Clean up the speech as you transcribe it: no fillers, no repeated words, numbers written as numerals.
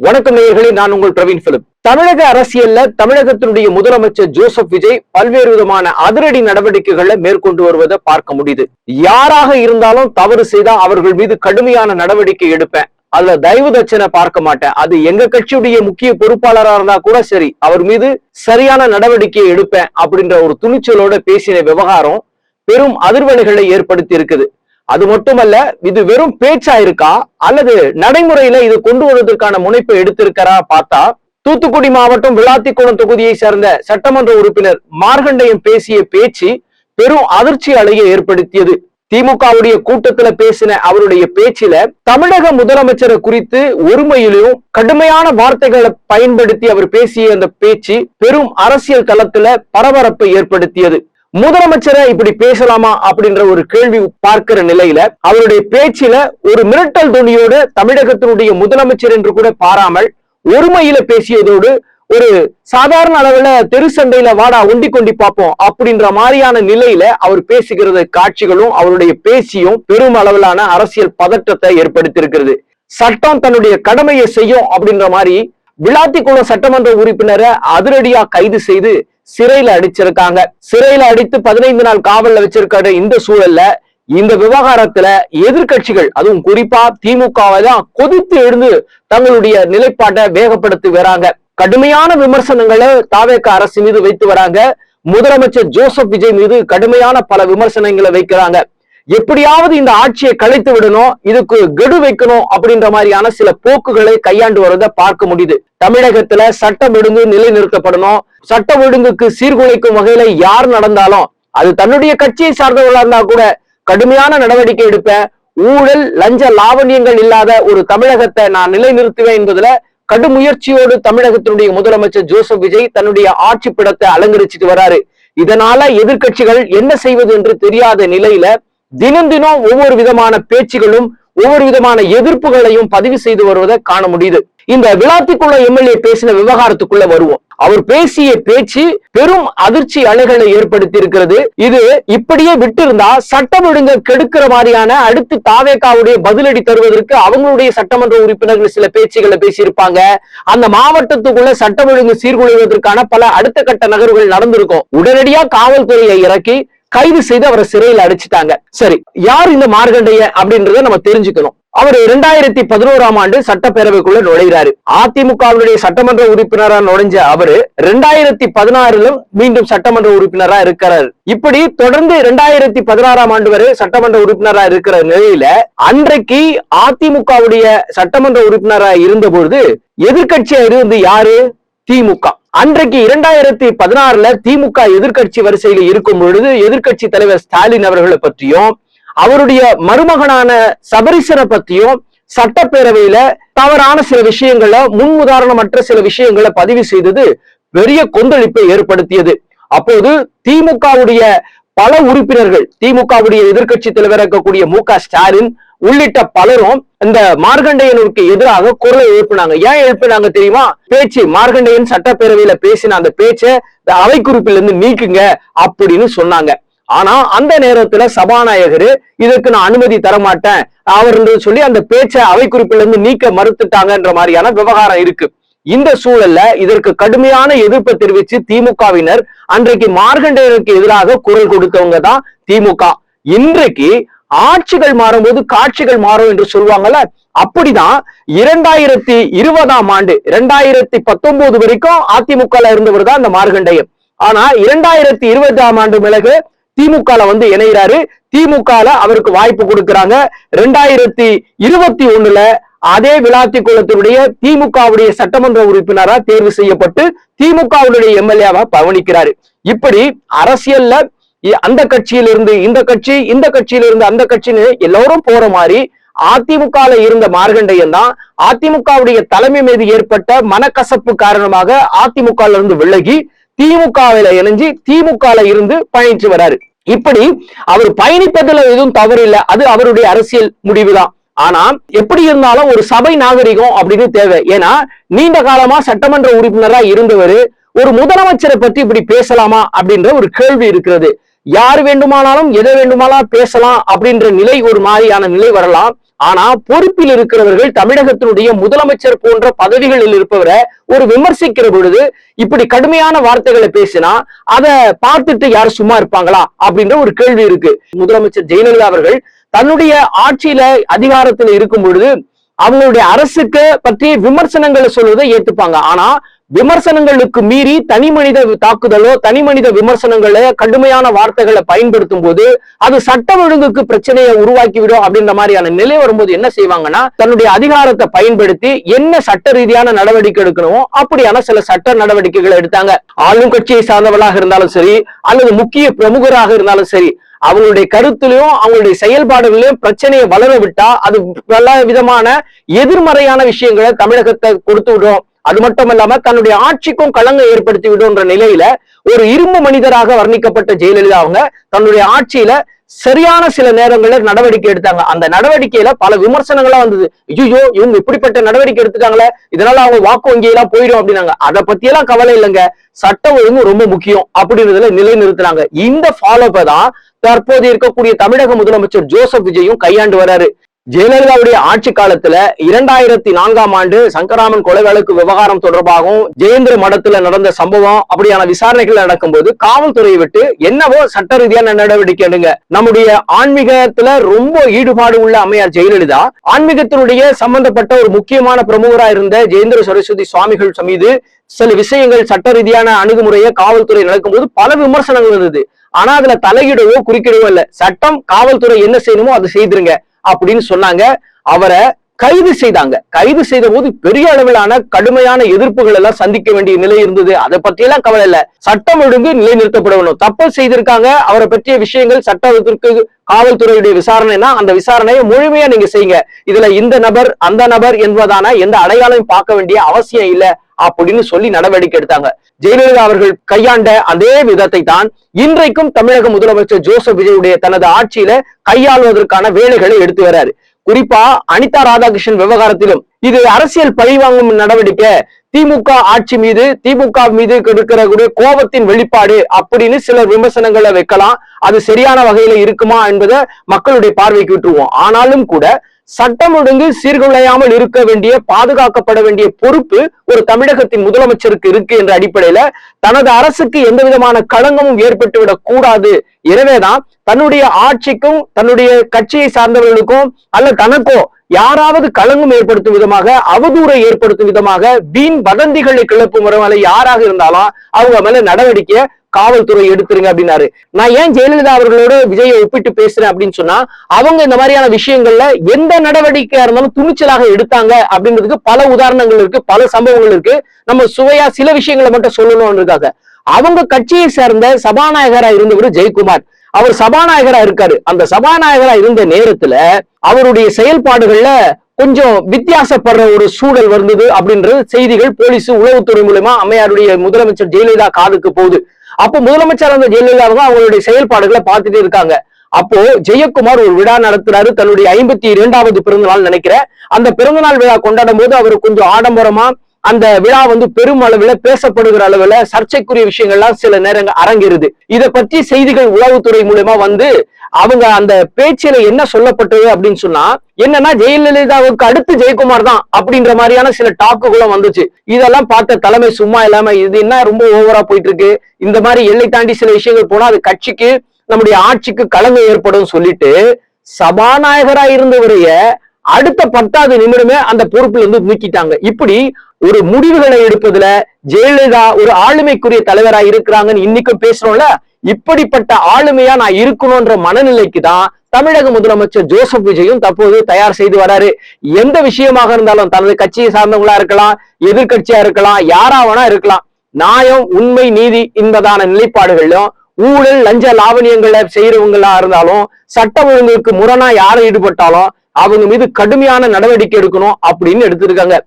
வணக்கம் நேயர்களே, நான் உங்கள் பிரவீன் பிலிப். தமிழக அரசியல்ல தமிழகத்தினுடைய முதலமைச்சர் ஜோசப் விஜய் பல்வேறு விதமான அதிரடி நடவடிக்கைகளை மேற்கொண்டு வருவதை பார்க்க முடியுது. யாராக இருந்தாலும் தவறு செய்தா அவர்கள் மீது கடுமையான நடவடிக்கை எடுப்பேன், அதுல தயவு தட்சணை பார்க்க மாட்டேன், அது எங்க கட்சியுடைய முக்கிய பொறுப்பாளராக இருந்தா கூட சரி, அவர் மீது சரியான நடவடிக்கையை எடுப்பேன் அப்படின்ற ஒரு துணிச்சலோட பேசின விவகாரம் பெரும் அதிர்வலைகளை ஏற்படுத்தி இருக்குது. அது மட்டுமல்ல, இது வெறும் பேச்சா இருக்கா அல்லது நடைமுறையில இது கொண்டு வருவதற்கான முனைப்பை எடுத்திருக்கிறா பார்த்தா, தூத்துக்குடி மாவட்டம் விளாத்திக்குளம் தொகுதியை சேர்ந்த சட்டமன்ற உறுப்பினர் மார்கண்டேயன் பேசிய பேச்சு பெரும் அதிர்ச்சி அலையை ஏற்படுத்தியது. திமுகவுடைய கூட்டத்துல பேசின அவருடைய பேச்சில தமிழக முதலமைச்சரை குறித்து ஒருமையிலும் கடுமையான வார்த்தைகளை பயன்படுத்தி அவர் பேசிய அந்த பேச்சு பெரும் அரசியல் களத்துல பரபரப்பை ஏற்படுத்தியது. முதலமைச்சரை இப்படி பேசலாமா அப்படின்ற ஒரு கேள்வி பார்க்கிற நிலையில அவருடைய பேச்சில ஒரு மிரட்டல் துணியோடு தமிழகத்தினுடைய முதலமைச்சர் என்று கூட பாராமல் ஒருமையில பேசியதோடு ஒரு சாதாரண அளவுல தெரு சண்டையில வாடா ஒண்டி கொண்டி பார்ப்போம் அப்படின்ற மாதிரியான நிலையில அவர் பேசுகிறது காட்சிகளும் அவருடைய பேசியும் பெரும் அளவிலான அரசியல் பதற்றத்தை ஏற்படுத்தியிருக்கிறது. சட்டம் தன்னுடைய கடமையை செய்யும் அப்படின்ற மாதிரி விளாத்திக்குளம் சட்டமன்ற உறுப்பினரை அதிரடியா கைது செய்து சிறையில அடிச்சிருக்காங்க. சிறையில அடித்து 15 நாள் காவல்ல வச்சிருக்கிற இந்த சூழல்ல இந்த விவகாரத்துல எதிர்கட்சிகள், அதுவும் குறிப்பா திமுகவை தான் கொதித்து எழுந்து தங்களுடைய நிலைப்பாட்டை வேகப்படுத்தி வராங்க. கடுமையான விமர்சனங்களை தாவேக அரசு மீது வைத்து வராங்க. முதலமைச்சர் ஜோசப் விஜய் மீது கடுமையான பல விமர்சனங்களை வைக்கிறாங்க. எப்படியாவது இந்த ஆட்சியை கலைத்து விடணும், இதுக்கு கெடு வைக்கணும் அப்படின்ற மாதிரியான சில போக்குகளை கையாண்டு வருவதை பார்க்க முடியுது. தமிழகத்துல சட்டம் ஒழுங்கு நிலைநிறுத்தப்படணும், சட்ட ஒழுங்குக்கு சீர்குலைக்கும் வகையில யார் நடந்தாலும் அது தன்னுடைய கட்சியை சார்ந்தவர்களா இருந்தா கூட கடுமையான நடவடிக்கை எடுப்பேன், ஊழல் லஞ்ச லாவணியங்கள் இல்லாத ஒரு தமிழகத்தை நான் நிலைநிறுத்துவேன் என்பதுல கடும் முயற்சியோடு தமிழகத்தினுடைய முதலமைச்சர் ஜோசப் விஜய் தன்னுடைய ஆட்சி படத்தை அலங்கரிச்சுட்டு வராரு. இதனால எதிர்கட்சிகள் என்ன செய்வது என்று தெரியாத நிலையில தினம் தினம் ஒவ்வொரு விதமான பேச்சுகளும் ஒவ்வொரு விதமான எதிர்ப்புகளையும் பதிவு செய்து வருவதை காண முடியுது. இந்த விளாத்திக்குளம் எம்எல்ஏ பேசின விவகாரத்துக்குள்ள வருவோம். அவர் பேசிய பேச்சு பெரும் அதிர்ச்சி அலைகளை ஏற்படுத்தி இருக்கிறது. இது இப்படியே விட்டு இருந்தா சட்டம் ஒழுங்க கெடுக்கிற மாதிரியான அடுத்து தாவேகாவுடைய பதிலடி தருவதற்கு அவங்களுடைய சட்டமன்ற உறுப்பினர்கள் சில பேச்சுகளை பேசியிருப்பாங்க. அந்த மாவட்டத்துக்குள்ள சட்டம் ஒழுங்கு சீர்குலைவதற்கான பல அடுத்த கட்ட நகர்வுகள் நடந்திருக்கும். உடனடியா காவல்துறையை இறக்கி கைது செய்து அவரை சிறையில் அடிச்சுட்டாங்க. சரி, யார் இந்த மார்கண்டேயன் அப்படின்றத நம்ம தெரிஞ்சுக்கணும். அவர் 2011ஆம் ஆண்டு சட்டப்பேரவைக்குள்ள நுழைகிறாரு. அதிமுகவினுடைய சட்டமன்ற உறுப்பினரா நுழைஞ்ச அவரு 2016 மீண்டும் சட்டமன்ற உறுப்பினரா இருக்கிறார். இப்படி தொடர்ந்து 2016ஆம் ஆண்டு வரை சட்டமன்ற உறுப்பினரா இருக்கிற நிலையில அன்றைக்கு அதிமுகவுடைய சட்டமன்ற உறுப்பினரா இருந்த பொழுது எதிர்கட்சியா இருந்து யாரு? திமுக. அன்றைக்கு 2016 திமுக எதிர்கட்சி வரிசையில் இருக்கும் பொழுது எதிர்கட்சி தலைவர் ஸ்டாலின் அவர்களை பற்றியும் அவருடைய மருமகனான சபரிசனை பற்றியும் சட்டப்பேரவையில தவறான சில விஷயங்களை, முன்னுதாரணமற்ற சில விஷயங்களை பதிவு செய்தது பெரிய கொந்தளிப்பை ஏற்படுத்தியது. அப்போது திமுகவுடைய பல உறுப்பினர்கள், திமுகவுடைய எதிர்கட்சி தலைவர் இருக்கக்கூடிய மு.க. ஸ்டாலின் உள்ளிட்ட பலரும் இந்த மார்கண்டேயனுக்கு எதிராக குரலை எழுப்பினாங்க. ஏன் எழுப்பினாங்க தெரியுமா? பேச்சு மார்கண்டேயன் சட்டப்பேரவையில பேசின அந்த பேச்சை அவை குறிப்பில் இருந்து நீக்குங்க அப்படின்னு சொன்னாங்க. ஆனா அந்த நேரத்துல சபாநாயகர் இதற்கு நான் அனுமதி தரமாட்டேன் அவர் சொல்லி அந்த பேச்சை அவை குறிப்பில் இருந்து நீக்க மறுத்துட்டாங்கன்ற மாதிரியான விவகாரம் இருக்கு. இந்த சூழல்ல இதற்கு கடுமையான எதிர்ப்பை தெரிவித்து திமுகவினர் அன்றைக்கு மார்கண்டேயனுக்கு எதிராக குரல் கொடுத்தவங்க தான் திமுக. இன்றைக்கு ஆட்சிகள் மாறும்போது காட்சிகள் மாறும் என்று சொல்லுவாங்கல்ல, அப்படிதான் 2020ஆம் ஆண்டு 2019 வரைக்கும் அதிமுக இருந்தவர் தான் இந்த மார்கண்டேயன். ஆனா 2020ஆம் ஆண்டு பிறகு திமுக இணைகிறாரு. திமுக அவருக்கு வாய்ப்பு கொடுக்கிறாங்க. 2021 அதே விளாத்திக்குளத்தினுடைய திமுகவுடைய சட்டமன்ற உறுப்பினரா தேர்வு செய்யப்பட்டு திமுகவுடைய எம்எல்ஏவா பவனிக்கிறாரு. இப்படி அரசியல்ல அந்த கட்சியிலிருந்து இந்த கட்சி, இந்த கட்சியிலிருந்து அந்த கட்சின்னு எல்லாரும் போற மாதிரி அதிமுக இருந்த மார்கண்டேயன் தான் அதிமுகவுடைய தலைமை மீது ஏற்பட்ட மனக்கசப்பு காரணமாக அதிமுக இருந்து விலகி திமுகவில இணைஞ்சு திமுக இருந்து பயணிச்சு வராரு. இப்படி அவர் பயணிப்பதுல எதுவும் தவறு இல்லை, அது அவருடைய அரசியல் முடிவுதான். ஆனா எப்படி இருந்தாலும் ஒரு சபை நாகரிகம் அப்படின்னு தேவை. ஏன்னா நீண்ட காலமா சட்டமன்ற உறுப்பினரா இருந்தவர் ஒரு முதலமைச்சரை பத்தி இப்படி பேசலாமா அப்படின்ற ஒரு கேள்வி இருக்கிறது. யார் வேண்டுமானாலும் எதை வேண்டுமானாலும் பேசலாம் அப்படின்ற நிலை ஒரு மாதிரியான நிலை வரலாம். ஆனா பொறுப்பில் இருக்கிறவர்கள் தமிழகத்தினுடைய முதலமைச்சர் போன்ற பதவிகளில் இருப்பவரை ஒரு விமர்சிக்கிற பொழுது இப்படி கடுமையான வார்த்தைகளை பேசினா அதை பார்த்துட்டு யாரும் சும்மா இருப்பாங்களா அப்படின்ற ஒரு கேள்வி இருக்கு. முதலமைச்சர் ஜெயலலிதா அவர்கள் தன்னுடைய ஆட்சியில அதிகாரத்தில் இருக்கும் பொழுது அவங்களுடைய அரசுக்கு பற்றிய விமர்சனங்களை சொல்வதை ஏத்துப்பாங்க. ஆனா விமர்சனங்களுக்கு மீறி தனி மனித தாக்குதலோ தனி மனித விமர்சனங்களை கடுமையான வார்த்தைகளை பயன்படுத்தும் போது அது சட்டம் ஒழுங்குக்கு பிரச்சனையை உருவாக்கிவிடும் அப்படின்ற மாதிரியான நிலை வரும்போது என்ன செய்வாங்கன்னா தன்னுடைய அதிகாரத்தை பயன்படுத்தி என்ன சட்ட ரீதியான நடவடிக்கை எடுக்கணுமோ அப்படியான சில சட்ட நடவடிக்கைகளை எடுத்தாங்க. ஆளும் கட்சியை சார்ந்தவர்களாக இருந்தாலும் சரி அல்லது முக்கிய பிரமுகராக இருந்தாலும் சரி அவங்களுடைய கருத்திலையும் அவங்களுடைய செயல்பாடுகளிலும் பிரச்சனையை வளர விட்டா அது பல விதமான எதிர்மறையான விஷயங்களை தமிழகத்தை கொடுத்து விடும். அது மட்டும் இல்லாம தன்னுடைய ஆட்சிக்கும் களங்கம் ஏற்படுத்தி விடுன்ற நிலையில ஒரு இரும்பு மனிதராக வர்ணிக்கப்பட்ட ஜெயலலிதா அவங்க தன்னுடைய ஆட்சியில சரியான சில நேரங்களில் நடவடிக்கை எடுத்தாங்க. அந்த நடவடிக்கையில பல விமர்சனங்களா வந்தது. ஐயோ இவங்க இப்படிப்பட்ட நடவடிக்கை எடுத்துட்டாங்களே, இதனால அவங்க வாக்கு வங்கியெல்லாம் போயிடும் அப்படின்னாங்க. அதை பத்தி எல்லாம் கவலை இல்லைங்க, சட்ட ஒழுங்கு ரொம்ப முக்கியம் அப்படின்றதுல நிலைநிறுத்தினாங்க. இந்த ஃபாலோப்பை தான் தற்போது இருக்கக்கூடிய தமிழக முதலமைச்சர் ஜோசப் விஜயும் கையாண்டு வராரு. ஜெயலலிதாவுடைய ஆட்சி காலத்துல 2004ஆம் ஆண்டு சங்கராமன் கொலை வழக்கு விவகாரம் தொடர்பாகவும் ஜெயேந்திர மடத்துல நடந்த சம்பவம் அப்படியான விசாரணைகள் நடக்கும்போது காவல்துறையை விட்டு என்னவோ சட்ட ரீதியான நடவடிக்கை எடுங்க. நம்முடைய ஆன்மீகத்துல ரொம்ப ஈடுபாடு உள்ள அம்மையார் ஜெயலலிதா ஆன்மீகத்தினுடைய சம்பந்தப்பட்ட ஒரு முக்கியமான பிரமுகரா இருந்த ஜெயேந்திர சரஸ்வதி சுவாமிகள் மீது சில விஷயங்கள் சட்ட ரீதியான அணுகுமுறையை காவல்துறை நடக்கும்போது பல விமர்சனங்கள் இருந்தது. ஆனா அதுல தலையிடவோ குறுக்கிடவோ இல்ல, சட்டம் காவல்துறை என்ன செய்யணுமோ அதை செய்திருங்க அப்படின்னு சொன்னாங்க. அவரை கைது செய்தாங்க. கைது செய்த போது பெரிய அளவிலான கடுமையான எதிர்ப்புகள் எல்லாம் சந்திக்க வேண்டிய நிலை இருந்தது. அதை பற்றியெல்லாம் கவலை இல்ல, சட்டம் ஒழுங்கு நிலைநிறுத்தப்படணும். தப்பு செய்திருக்காங்க, அவரை பற்றிய விஷயங்கள் சட்டத்திற்கு காவல்துறையுடைய விசாரணைனா அந்த விசாரணையை முழுமையா நீங்க செய்யுங்க. இதுல இந்த நபர் அந்த நபர் என்பதான எந்த அடையாளம் பார்க்க வேண்டிய அவசியம் இல்லை அப்படின்னு சொல்லி நடவடிக்கை எடுத்தாங்க. ஜெயலலிதா அவர்கள் கையாண்ட அதே விதத்தை தான் இன்றைக்கும் தமிழக முதலமைச்சர் ஜோசப் விஜயுடைய தனது ஆட்சியில கையாளுவதற்கான வேலைகளை எடுத்து வர்றாரு. குறிப்பா அனிதா ராதாகிருஷ்ணன் விவகாரத்திலும் இது அரசியல் பழிவாங்கும் நடவடிக்கை, திமுக ஆட்சி மீது திமுக மீது இருக்கிற கோபத்தின் வெளிப்பாடு அப்படின்னு சில விமர்சனங்களை வைக்கலாம். அது சரியான வகையில இருக்குமா என்பதை மக்களுடைய பார்வைக்கு விட்டுருவோம். ஆனாலும் கூட சட்டம் ஒழுங்கு சீர்குலையாமல் இருக்க வேண்டிய பாதுகாக்கப்பட வேண்டிய பொறுப்பு ஒரு தமிழகத்தின் முதலமைச்சருக்கு இருக்கு என்ற அடிப்படையில தனது அரசுக்கு எந்த விதமான களங்கமும் ஏற்பட்டுவிடக் கூடாது. எனவேதான் தன்னுடைய ஆட்சிக்கும் தன்னுடைய கட்சியை சார்ந்தவர்களுக்கும் அல்ல தனக்கோ யாராவது களங்கம் ஏற்படுத்தும் விதமாக அவதூறை ஏற்படுத்தும் விதமாக வீண் வதந்திகளை கிளப்பும் முறையில யாராக இருந்தாலும் அவங்க மேல நடவடிக்கை காவல்துறை எடுத்துருங்க அப்படின்னாரு. நான் ஏன் ஜெயலலிதா அவர்களோட விஜயை ஒப்பிட்டு பேசுறேன் அப்படின்னு சொன்னா அவங்க இந்த மாதிரியான விஷயங்கள்ல எந்த நடவடிக்கையா இருந்தாலும் துணிச்சலாக எடுத்தாங்க அப்படின்றதுக்கு பல உதாரணங்கள் இருக்கு, பல சம்பவங்கள் இருக்கு. நம்ம சுவையா சில விஷயங்களை மட்டும் சொல்லணும்ன்றதுக்காக அவங்க கட்சியை சேர்ந்த சபாநாயகரா இருந்தவர் ஜெயக்குமார், அவர் சபாநாயகரா இருக்காரு. அந்த சபாநாயகரா இருந்த நேரத்துல அவருடைய செயல்பாடுகள்ல கொஞ்சம் வித்தியாசப்படுற ஒரு சூழல் வந்தது அப்படின்றது செய்திகள் போலீஸ் உளவுத்துறை மூலமா அம்மையாருடைய முதலமைச்சர் ஜெயலலிதா காதுக்கு போகுது. அப்போ முதலமைச்சர் அந்த ஜெயலலிதா அவங்களுடைய செயல்பாடுகளை பார்த்துட்டே இருக்காங்க. அப்போ ஜெயக்குமார் ஒரு விழா நடத்துறாரு, தன்னுடைய 52வது பிறந்த நாள் நினைக்கிறேன். அந்த பிறந்தநாள் விழா கொண்டாடும் போது அவர் கொஞ்சம் ஆடம்பரமா அந்த விழா பெரும் அளவுல பேசப்படுகிற அளவுல சர்ச்சைக்குரிய விஷயங்கள்லாம் சில நேரங்கள் அரங்கேறுது. இதை பற்றி செய்திகள் உளவுத்துறை மூலமா அவங்க அந்த பேச்சில என்ன சொல்லப்பட்டது அப்படின்னு சொன்னா என்னன்னா ஜெயலலிதாவுக்கு அடுத்து ஜெயக்குமார் தான் அப்படின்ற மாதிரியான சில டாக்குகளும் வந்துச்சு. இதெல்லாம் பார்த்த தலைமை சும்மா இல்லாம இது என்ன ரொம்ப ஓவரா போயிட்டு இருக்கு, இந்த மாதிரி எல்லை தாண்டி சில விஷயங்கள் போனா அது கட்சிக்கு நம்முடைய ஆட்சிக்கு களங்கம் ஏற்படும் சொல்லிட்டு சபாநாயகரா இருந்தவரைய அடுத்த 10வது நிமிடமே அந்த பொறுப்புல இருந்து நீக்கிட்டாங்க. இப்படி ஒரு முடிவுகளை எடுப்பதுல ஜெயலலிதா ஒரு ஆளுமைக்குரிய தலைவரா இருக்கிறாங்கன்னு இன்னைக்கும் பேசுறோம்ல, இப்படிப்பட்ட ஆளுமையா நான் இருக்கணும்ன்ற மனநிலைக்கு தான் தமிழக முதலமைச்சர் ஜோசப் விஜயும் தற்போது தயார் செய்து வராரு. எந்த விஷயமாக இருந்தாலும் தனது கட்சியை சார்ந்தவங்களா இருக்கலாம், எதிர்கட்சியா இருக்கலாம், யாராவனா இருக்கலாம், நியாயம் உண்மை நீதி என்பதான நிலைப்பாடுகளிலும் ஊழல் லஞ்ச லாவணியங்களை செய்யறவங்களா இருந்தாலும் சட்ட ஒழுங்குக்கு முரணா யாரை ஈடுபட்டாலும் அவங்க மீது கடுமையான நடவடிக்கை எடுக்கணும் அப்படின்னு எடுத்திருக்காங்க.